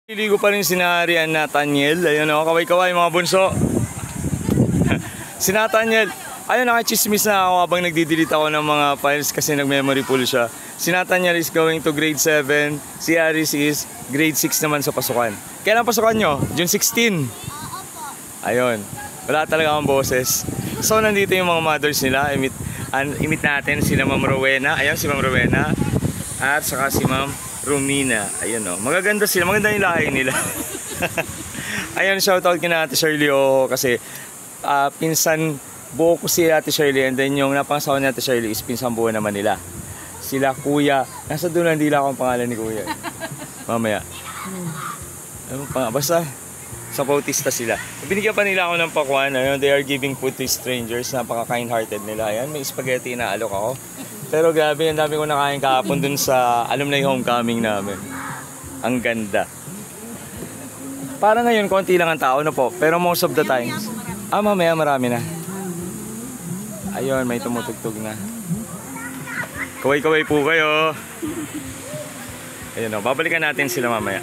Niligo pa rin si Narian Nathaniel. Ayun o, kaway-kaway mga bunso. Si Nathaniel, ayun, nakachismis na ako habang nagdidelete ako ng mga files kasi nag-memory full siya. Si Nathaniel is going to grade 7. Si Aris is grade 6 naman sa pasukan. Kailan pasukan nyo? June 16? Ayun, wala talaga akong boses. So nandito yung mga mothers nila. Imit natin sila Ma'am Rowena. Ayun si Ma'am Rowena. At saka si Ma'am Romina. Ayun o, magaganda sila. Maganda yung lahi nila. Ayun, shoutout kina Ate Shirley o kasi pinsan buo ko si Ate Shirley, and then yung napangasawa ni Ate Shirley is pinsan buo naman nila. Sila Kuya. Nasa doon lang, di lang akong pangalan ni Kuya. Mamaya. Ano pa nga? Basta sa Bautista sila. Binigyan pa nila ako ng pakwan. Ayun, they are giving food to strangers. Napaka kind-hearted nila. Ayan, may spaghetti na alok ako. Pero grabe, ang dami ko nakain kahapon dun sa alumni homecoming namin. Ang ganda. Parang ngayon, konti lang ang tao na po. Pero most of the times, mamaya marami na. Ayun, may tumutugtog na. Kaway-kaway po kayo. Ayun o, babalikan natin sila mamaya.